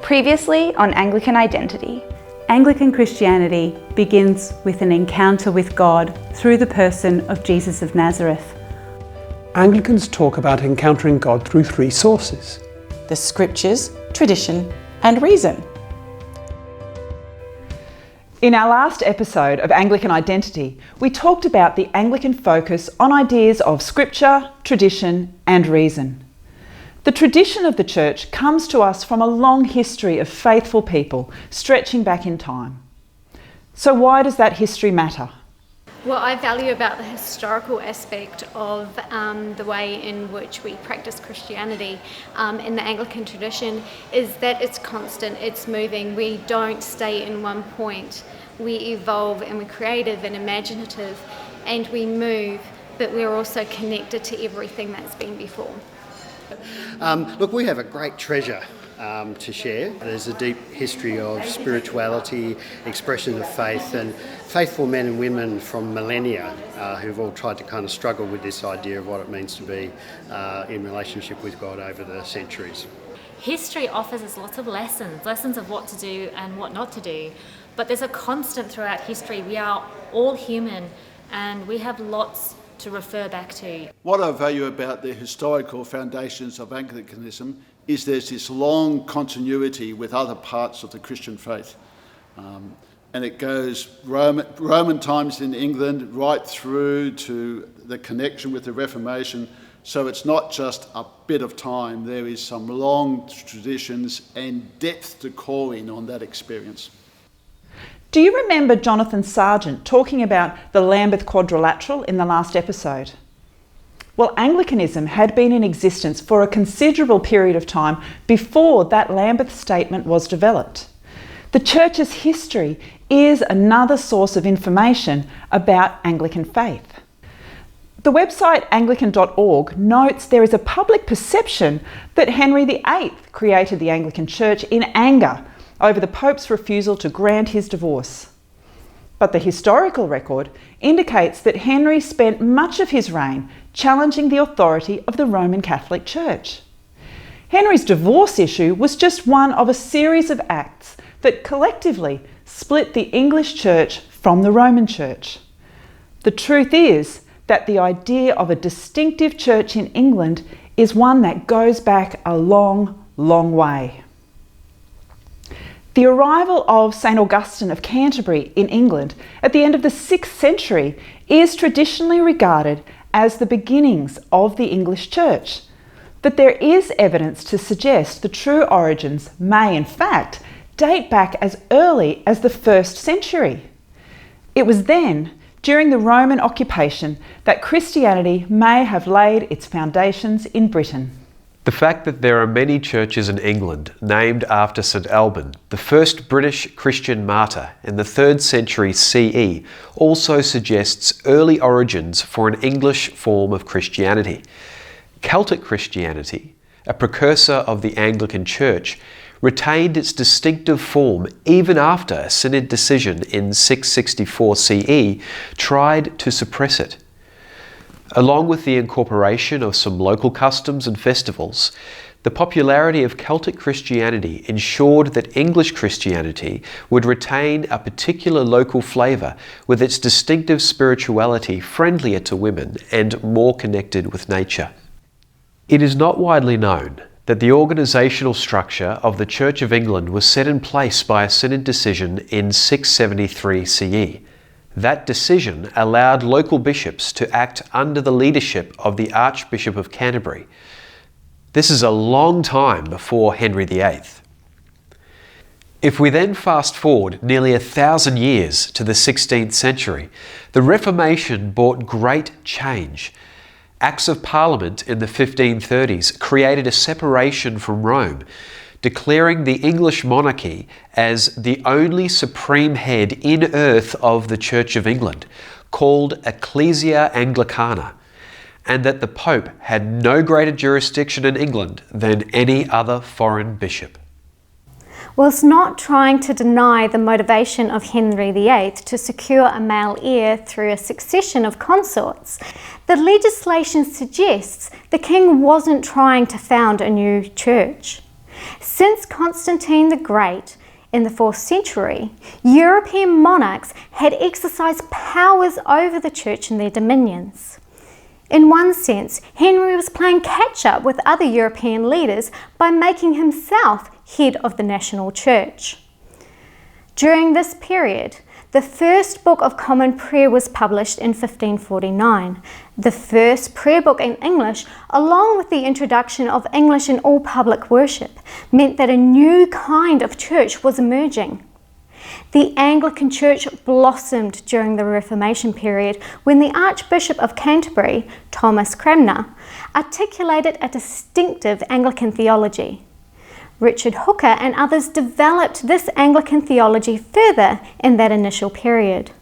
Previously on Anglican Identity. Anglican Christianity begins with an encounter with God through the person of Jesus of Nazareth. Anglicans talk about encountering God through three sources: the scriptures, tradition, and reason. In our last episode of Anglican Identity, we talked about the Anglican focus on ideas of scripture, tradition, and reason. The tradition of the Church comes to us from a long history of faithful people stretching back in time. So why does that history matter? What I value about the historical aspect of the way in which we practice Christianity in the Anglican tradition is that it's constant, it's moving. We don't stay in one point. We evolve and we're creative and imaginative and we move, but we're also connected to everything that's been before. Look, we have a great treasure to share. There's a deep history of spirituality, expression of faith, and faithful men and women from millennia who've all tried to kind of struggle with this idea of what it means to be in relationship with God over the centuries. History offers us lots of lessons of what to do and what not to do, but there's a constant throughout history. We are all human and we have lots to refer back to. What I value about the historical foundations of Anglicanism is there's this long continuity with other parts of the Christian faith. And it goes Roman times in England right through to the connection with the Reformation. So it's not just a bit of time, there is some long traditions and depth to call in on that experience. Do you remember Jonathan Sargent talking about the Lambeth Quadrilateral in the last episode? Well, Anglicanism had been in existence for a considerable period of time before that Lambeth statement was developed. The Church's history is another source of information about Anglican faith. The website anglican.org notes there is a public perception that Henry VIII created the Anglican Church in anger over the Pope's refusal to grant his divorce. But the historical record indicates that Henry spent much of his reign challenging the authority of the Roman Catholic Church. Henry's divorce issue was just one of a series of acts that collectively split the English Church from the Roman Church. The truth is that the idea of a distinctive church in England is one that goes back a long, long way. The arrival of St. Augustine of Canterbury in England at the end of the 6th century is traditionally regarded as the beginnings of the English Church, but there is evidence to suggest the true origins may in fact date back as early as the 1st century. It was then, during the Roman occupation, that Christianity may have laid its foundations in Britain. The fact that there are many churches in England named after St Alban, the first British Christian martyr in the 3rd century CE, also suggests early origins for an English form of Christianity. Celtic Christianity, a precursor of the Anglican Church, retained its distinctive form even after a synod decision in 664 CE tried to suppress it. Along with the incorporation of some local customs and festivals, the popularity of Celtic Christianity ensured that English Christianity would retain a particular local flavour with its distinctive spirituality friendlier to women and more connected with nature. It is not widely known that the organisational structure of the Church of England was set in place by a synod decision in 673 CE. That decision allowed local bishops to act under the leadership of the Archbishop of Canterbury. This is a long time before Henry VIII. If we then fast forward nearly 1,000 years to the 16th century, the Reformation brought great change. Acts of Parliament in the 1530s created a separation from Rome, declaring the English monarchy as the only supreme head in earth of the Church of England, called Ecclesia Anglicana, and that the Pope had no greater jurisdiction in England than any other foreign bishop. Whilst not trying to deny the motivation of Henry VIII to secure a male heir through a succession of consorts, the legislation suggests the king wasn't trying to found a new church. Since Constantine the Great in the 4th century, European monarchs had exercised powers over the church and their dominions. In one sense, Henry was playing catch-up with other European leaders by making himself head of the national church. During this period, the first Book of Common Prayer was published in 1549. The first prayer book in English, along with the introduction of English in all public worship, meant that a new kind of church was emerging. The Anglican Church blossomed during the Reformation period when the Archbishop of Canterbury, Thomas Cranmer, articulated a distinctive Anglican theology. Richard Hooker and others developed this Anglican theology further in that initial period.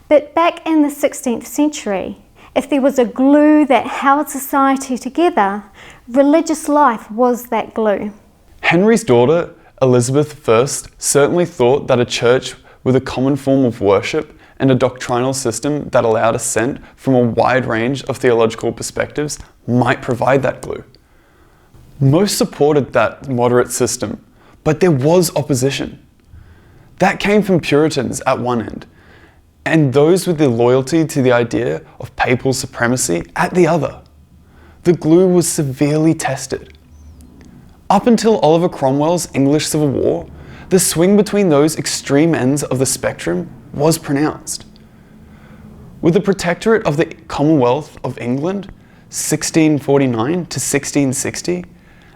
But back in the 16th century, if there was a glue that held society together, religious life was that glue. Henry's daughter, Elizabeth I, certainly thought that a church with a common form of worship and a doctrinal system that allowed assent from a wide range of theological perspectives might provide that glue. Most supported that moderate system, but there was opposition. That came from Puritans at one end, and those with the loyalty to the idea of papal supremacy at the other. The glue was severely tested. Up until Oliver Cromwell's English Civil War, the swing between those extreme ends of the spectrum was pronounced. With the Protectorate of the Commonwealth of England, 1649 to 1660,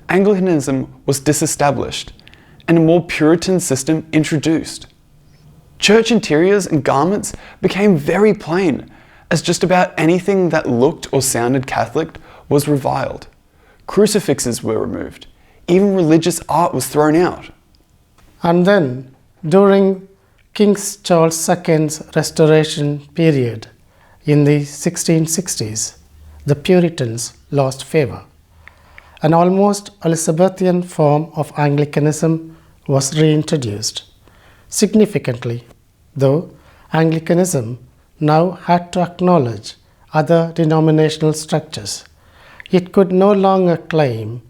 Anglicanism was disestablished and a more Puritan system introduced. Church interiors and garments became very plain, as just about anything that looked or sounded Catholic was reviled. Crucifixes were removed. Even religious art was thrown out. And then, during King Charles II's restoration period in the 1660s, the Puritans lost favour. An almost Elizabethan form of Anglicanism was reintroduced. Significantly, though, Anglicanism now had to acknowledge other denominational structures. It could no longer claim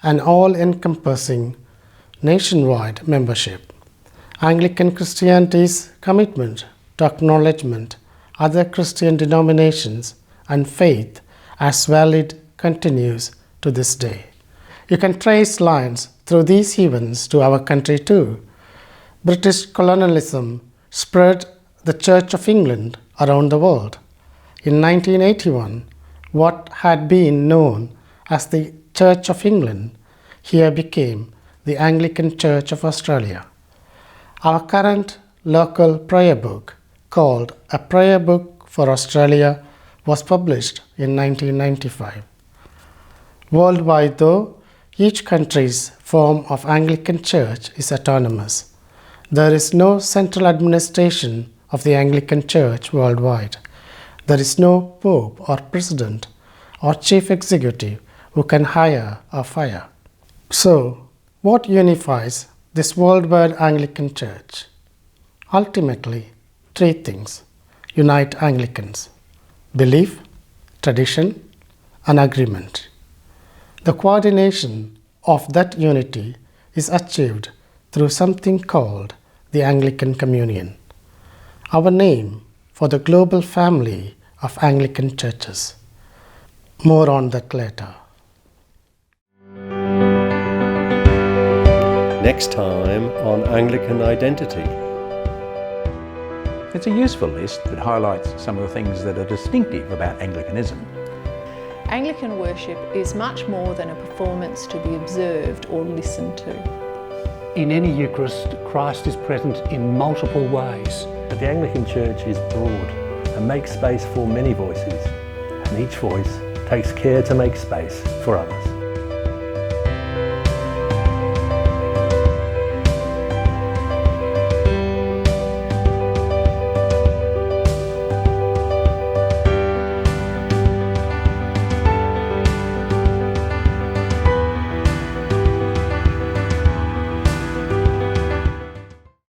an all-encompassing nationwide membership. Anglican Christianity's commitment to acknowledgement other Christian denominations and faith as valid continues to this day. You can trace lines through these events to our country too. British colonialism spread the Church of England around the world. In 1981, what had been known as the Church of England here became the Anglican Church of Australia. Our current local prayer book, called A Prayer Book for Australia, was published in 1995. Worldwide, though, each country's form of Anglican Church is autonomous. There is no central administration of the Anglican Church worldwide. There is no Pope or President or Chief Executive who can hire or fire. So, what unifies this worldwide Anglican Church? Ultimately, three things unite Anglicans: belief, tradition, and agreement. The coordination of that unity is achieved through something called the Anglican Communion, our name for the global family of Anglican churches. More on that later. Next time on Anglican Identity. It's a useful list that highlights some of the things that are distinctive about Anglicanism. Anglican worship is much more than a performance to be observed or listened to. In any Eucharist, Christ is present in multiple ways. But the Anglican Church is broad and makes space for many voices, and each voice takes care to make space for others.